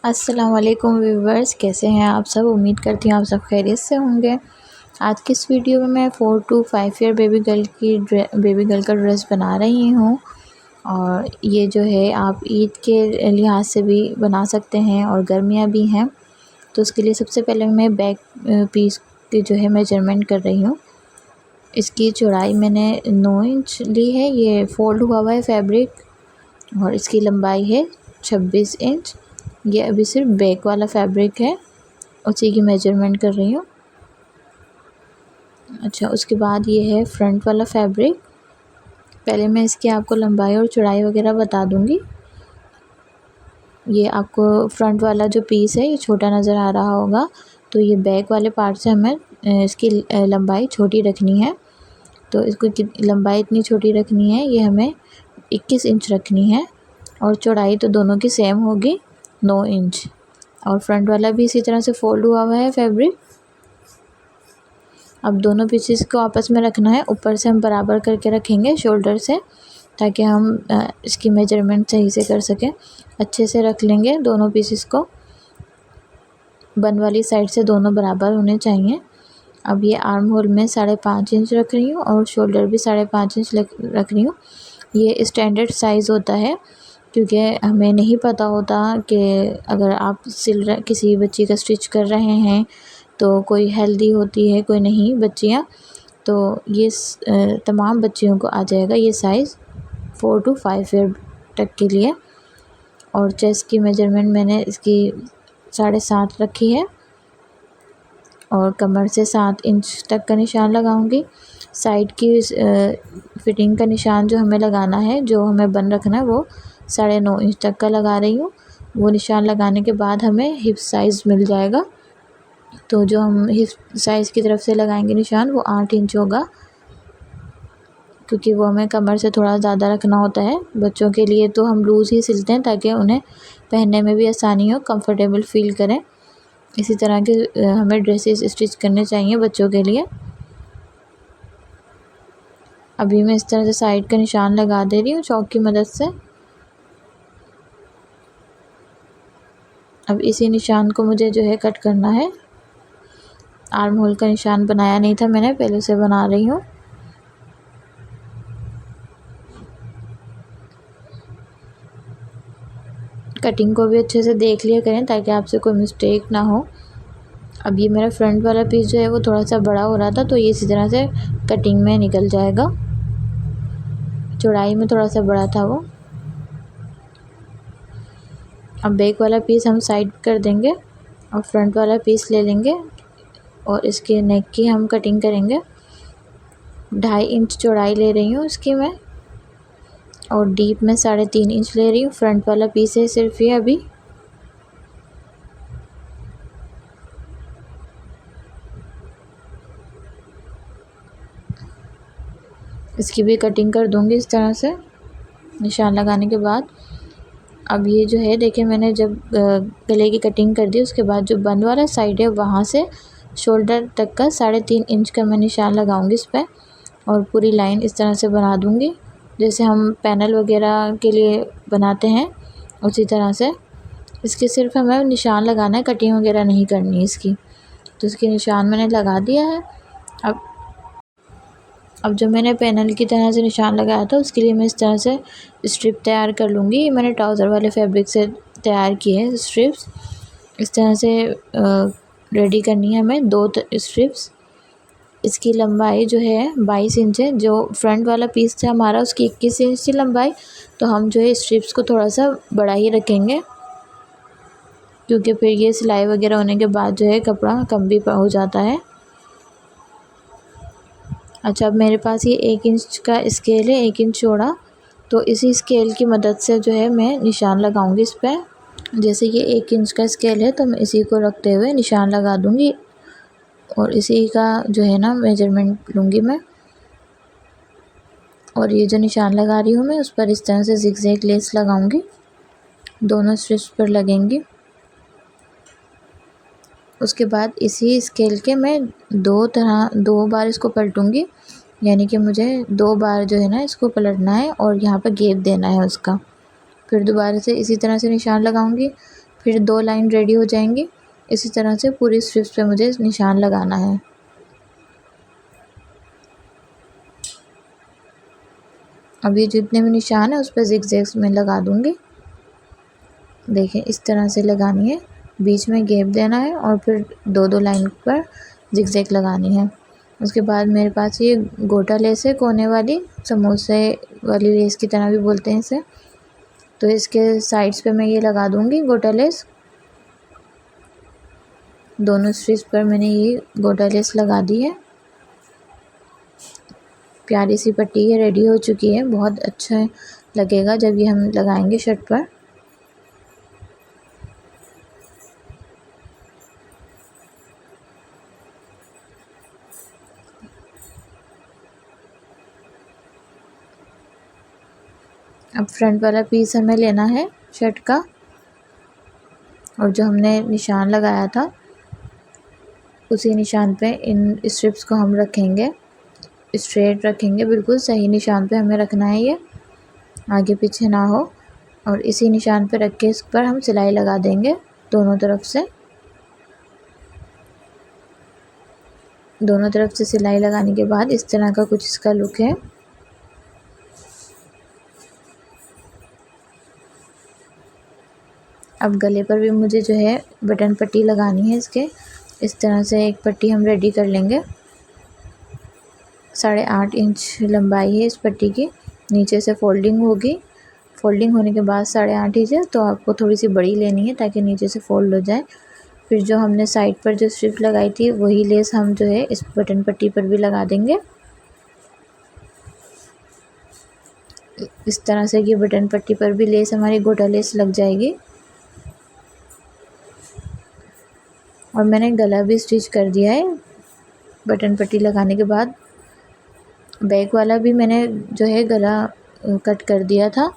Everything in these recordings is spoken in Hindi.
अस्सलाम वालेकुम व्यूवर्स, कैसे हैं आप सब। उम्मीद करती हूँ आप सब खैरियत से होंगे। आज की इस वीडियो में मैं 4 to 5 ईयर बेबी गर्ल का ड्रेस बना रही हूँ। और ये जो है आप ईद के लिहाज से भी बना सकते हैं और गर्मियाँ भी हैं। तो उसके लिए सबसे पहले मैं बैक पीस की जो है मेजरमेंट कर रही हूँ। इसकी चौड़ाई मैंने 9 इंच ली है। ये फ़ोल्ड हुआ है फैब्रिक और इसकी लंबाई है 26 इंच। ये अभी सिर्फ बैक वाला फैब्रिक है, उसी की मेजरमेंट कर रही हूँ। अच्छा, उसके बाद ये है फ्रंट वाला फैब्रिक। पहले मैं इसकी आपको लंबाई और चौड़ाई वगैरह बता दूँगी। ये आपको फ्रंट वाला जो पीस है ये छोटा नज़र आ रहा होगा, तो ये बैक वाले पार्ट से हमें इसकी लंबाई छोटी रखनी है। तो इसको लंबाई इतनी छोटी रखनी है, ये हमें 21 इंच रखनी है और चौड़ाई तो दोनों की सेम होगी 9 इंच। और फ्रंट वाला भी इसी तरह से फ़ोल्ड हुआ है फैब्रिक। अब दोनों पीसेस को आपस में रखना है, ऊपर से हम बराबर करके रखेंगे शोल्डर से, ताकि हम इसकी मेजरमेंट सही से कर सकें। अच्छे से रख लेंगे दोनों पीसेस को, बन वाली साइड से दोनों बराबर होने चाहिए। अब ये आर्म होल में 5.5 इंच रख रही हूँ और शोल्डर भी 5.5 इंच रख रही हूँ। ये स्टैंडर्ड साइज़ होता है, क्योंकि हमें नहीं पता होता कि अगर आप किसी बच्ची का स्टिच कर रहे हैं तो कोई हेल्दी होती है कोई नहीं बच्चियाँ, तो ये तमाम बच्चियों को आ जाएगा ये साइज़ 4 to 5 ईयर तक के लिए। और चेस्ट की मेजरमेंट मैंने इसकी 7.5 रखी है और कमर से 7 इंच तक का निशान लगाऊंगी। साइड की फिटिंग का निशान जो हमें लगाना है, जो हमें बन रखना है, वो 9.5 इंच तक का लगा रही हूँ। वो निशान लगाने के बाद हमें हिप साइज़ मिल जाएगा। तो जो हम हिप साइज़ की तरफ से लगाएंगे निशान, वो 8 इंच होगा, क्योंकि वो हमें कमर से थोड़ा ज़्यादा रखना होता है। बच्चों के लिए तो हम लूज़ ही सिलते हैं ताकि उन्हें पहनने में भी आसानी हो, कंफर्टेबल फ़ील करें। इसी तरह के हमें ड्रेसेस स्टिच करने चाहिए बच्चों के लिए। अभी मैं इस तरह से साइड का निशान लगा दे रही हूँ चॉक की मदद से। अब इसी निशान को मुझे जो है कट करना है। आर्म होल का निशान बनाया नहीं था मैंने, पहले से बना रही हूँ। कटिंग को भी अच्छे से देख लिया करें ताकि आपसे कोई मिस्टेक ना हो। अब ये मेरा फ्रंट वाला पीस जो है वो थोड़ा सा बड़ा हो रहा था, तो ये इसी तरह से कटिंग में निकल जाएगा। चौड़ाई में थोड़ा सा बड़ा था वो। अब बैक वाला पीस हम साइड कर देंगे और फ्रंट वाला पीस ले लेंगे और इसके नेक की हम कटिंग करेंगे। 2.5 इंच चौड़ाई ले रही हूँ इसकी मैं, और डीप में 3.5 इंच ले रही हूँ। फ्रंट वाला पीस है सिर्फ ये अभी। इसकी भी कटिंग कर दूँगी इस तरह से निशान लगाने के बाद। अब ये जो है देखिए, मैंने जब गले की कटिंग कर दी, उसके बाद जो बंद वाला साइड है वहाँ से शोल्डर तक का 3.5 इंच का मैं निशान लगाऊंगी इस पर, और पूरी लाइन इस तरह से बना दूंगी जैसे हम पैनल वगैरह के लिए बनाते हैं, उसी तरह से। इसके सिर्फ हमें निशान लगाना है, कटिंग वगैरह नहीं करनी है इसकी। तो इसके निशान मैंने लगा दिया है। अब जो मैंने पैनल की तरह से निशान लगाया था, उसके लिए मैं इस तरह से स्ट्रिप तैयार कर लूँगी। ये मैंने ट्राउज़र वाले फैब्रिक से तैयार किए हैं स्ट्रिप्स। इस तरह से रेडी करनी है हमें 2 स्ट्रिप्स। इसकी लंबाई जो है 22 इंच है। जो फ्रंट वाला पीस था हमारा, उसकी 21 इंच थी लंबाई। तो हम जो है स्ट्रिप्स को थोड़ा सा बड़ा ही रखेंगे, क्योंकि फिर ये सिलाई वगैरह होने के बाद जो है कपड़ा कम भी हो जाता है। अच्छा, अब मेरे पास ये 1 इंच का स्केल है, 1 इंच चौड़ा। तो इसी स्केल की मदद से जो है मैं निशान लगाऊंगी इस पर। जैसे ये 1 इंच का स्केल है, तो मैं इसी को रखते हुए निशान लगा दूंगी और इसी का जो है ना मेजरमेंट लूँगी मैं। और ये जो निशान लगा रही हूँ मैं, उस पर इस तरह से जिगजैग लेस लगाऊंगी, दोनों स्टिच पर लगेंगी। उसके बाद इसी स्केल के मैं 2 बार इसको पलटूँगी, यानी कि मुझे 2 बार जो है ना इसको पलटना है और यहाँ पर गैप देना है उसका। फिर दोबारा से इसी तरह से निशान लगाऊंगी, फिर 2 लाइन रेडी हो जाएंगी। इसी तरह से पूरी स्ट्रिप्स पे मुझे निशान लगाना है। अब ये जितने भी निशान है उस पर ज़िगज़ैग्स में लगा दूँगी। देखिए इस तरह से लगानी है, बीच में गैप देना है और फिर 2-2 लाइन पर ज़िगज़ैग लगानी है। उसके बाद मेरे पास ये गोटा लेस है, कोने वाली, समोसे वाली लेस की तरह भी बोलते हैं इसे। तो इसके साइड्स पे मैं ये लगा दूँगी गोटा लेस। दोनों स्ट्रिप्स पर मैंने ये गोटा लेस लगा दी है। प्यारी सी पट्टी ये रेडी हो चुकी है। बहुत अच्छा लगेगा जब ये हम लगाएंगे शर्ट पर। अब फ्रंट वाला पीस हमें लेना है शर्ट का, और जो हमने निशान लगाया था उसी निशान पे इन स्ट्रिप्स को हम रखेंगे, स्ट्रेट रखेंगे, बिल्कुल सही निशान पे हमें रखना है, ये आगे पीछे ना हो। और इसी निशान पे रख के इस पर हम सिलाई लगा देंगे दोनों तरफ से। दोनों तरफ से सिलाई लगाने के बाद इस तरह का कुछ इसका लुक है। अब गले पर भी मुझे जो है बटन पट्टी लगानी है इसके। इस तरह से एक पट्टी हम रेडी कर लेंगे। 8.5 इंच लंबाई है इस पट्टी की। नीचे से फोल्डिंग होगी, फोल्डिंग होने के बाद 8.5 इंच है, तो आपको थोड़ी सी बड़ी लेनी है ताकि नीचे से फोल्ड हो जाए। फिर जो हमने साइड पर जो स्ट्रिप लगाई थी वही लेस हम जो है इस बटन पट्टी पर भी लगा देंगे। इस तरह से ये बटन पट्टी पर भी लेस हमारी गोटा लेस लग जाएगी। और मैंने गला भी स्टिच कर दिया है बटन पट्टी लगाने के बाद। बैक वाला भी मैंने जो है गला कट कर दिया था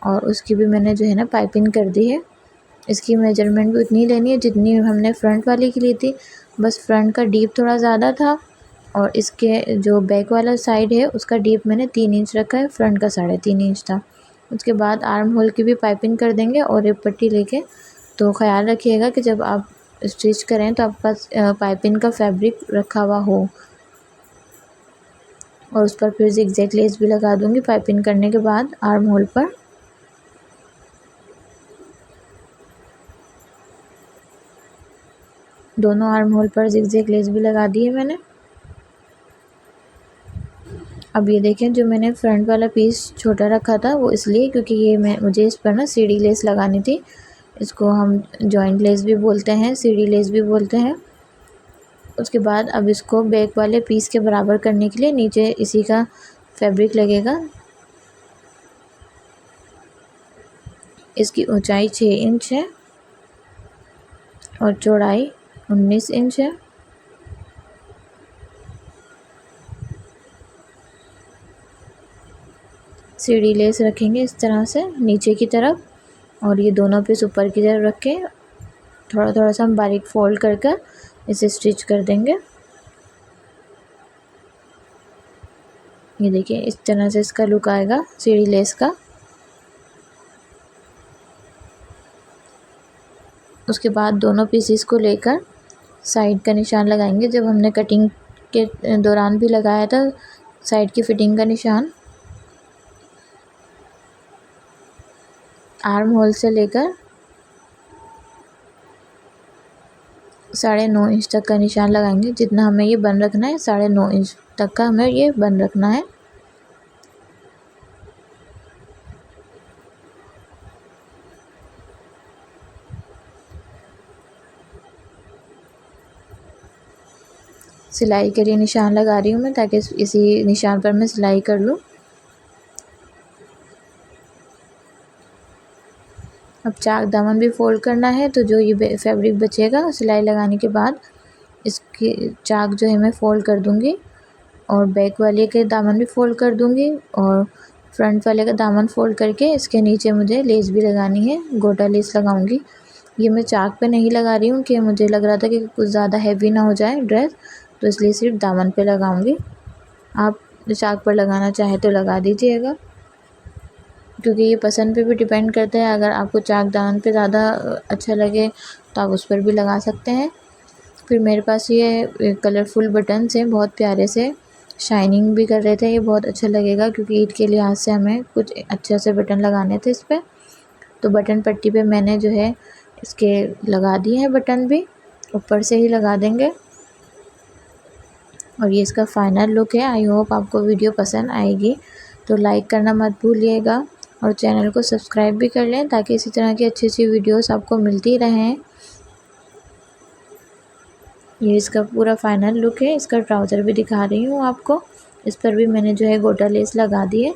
और उसकी भी मैंने जो है ना पाइपिंग कर दी है। इसकी मेजरमेंट भी उतनी लेनी है जितनी हमने फ्रंट वाली की ली थी, बस फ्रंट का डीप थोड़ा ज़्यादा था और इसके जो बैक वाला साइड है उसका डीप मैंने 3 इंच रखा है, फ्रंट का 3.5 इंच था। उसके बाद आर्म होल की भी पाइपिंग कर देंगे और एक पट्टी लेके। तो ख़्याल रखिएगा कि जब आप स्टिच करें तो आपके पास पाइपिंग का फैब्रिक रखा हुआ हो। और उस पर फिर ज़िगज़ैग लेस भी लगा दूंगी पाइपिंग करने के बाद आर्म होल पर। दोनों आर्म होल पर ज़िगज़ैग लेस भी लगा दी है मैंने। अब ये देखें, जो मैंने फ्रंट वाला पीस छोटा रखा था वो इसलिए क्योंकि ये मुझे इस पर ना सीढ़ी लेस लगानी थी। इसको हम जॉइंट लेस भी बोलते हैं, सीढ़ी लेस भी बोलते हैं। उसके बाद अब इसको बैक वाले पीस के बराबर करने के लिए नीचे इसी का फैब्रिक लगेगा। इसकी ऊंचाई 6 इंच है और चौड़ाई 19 इंच है। सीढ़ी लेस रखेंगे इस तरह से नीचे की तरफ, और ये दोनों पीस ऊपर की तरफ रख के थोड़ा थोड़ा सा हम बारीक फोल्ड कर कर इसे स्टिच कर देंगे। ये देखिए इस तरह से इसका लुक आएगा सीढ़ी लेस का। उसके बाद दोनों पीसेस को लेकर साइड का निशान लगाएंगे, जब हमने कटिंग के दौरान भी लगाया था साइड की फिटिंग का निशान। आर्म होल से लेकर 9.5 इंच तक का निशान लगाएंगे। जितना हमें ये बन रखना है 9.5 इंच तक का हमें ये बन रखना है। सिलाई के लिए निशान लगा रही हूँ मैं ताकि इसी निशान पर मैं सिलाई कर लूँ। अब चाक दामन भी फोल्ड करना है, तो जो ये फैब्रिक बचेगा सिलाई लगाने के बाद इसकी चाक जो है मैं फोल्ड कर दूँगी और बैक वाले के दामन भी फोल्ड कर दूँगी और फ्रंट वाले का दामन फोल्ड करके इसके नीचे मुझे लेस भी लगानी है, गोटा लेस लगाऊंगी। ये मैं चाक पे नहीं लगा रही हूँ कि मुझे लग रहा था कि कुछ ज़्यादा हैवी ना हो जाए ड्रेस, तो इसलिए सिर्फ दामन पे लगाऊंगी। आप चाक पर लगाना चाहे तो लगा दीजिएगा। क्योंकि ये पसंद पे भी डिपेंड करता है। अगर आपको चाकदान पे ज़्यादा अच्छा लगे तो आप उस पर भी लगा सकते हैं। फिर मेरे पास ये कलरफुल बटन्स हैं, बहुत प्यारे से शाइनिंग भी कर रहे थे। ये बहुत अच्छा लगेगा क्योंकि ईद के लिहाज से हमें कुछ अच्छे से बटन लगाने थे इस पर। तो बटन पट्टी पे मैंने जो है इसके लगा दिए हैं बटन भी, ऊपर से ही लगा देंगे। और ये इसका फाइनल लुक है। आई होप आपको वीडियो पसंद आएगी, तो लाइक करना मत भूलिएगा और चैनल को सब्सक्राइब भी कर लें ताकि इसी तरह की अच्छी वीडियोस आपको मिलती रहें। ये इसका पूरा फाइनल लुक है। इसका ट्राउज़र भी दिखा रही हूँ आपको। इस पर भी मैंने जो है गोटा लेस लगा दी है।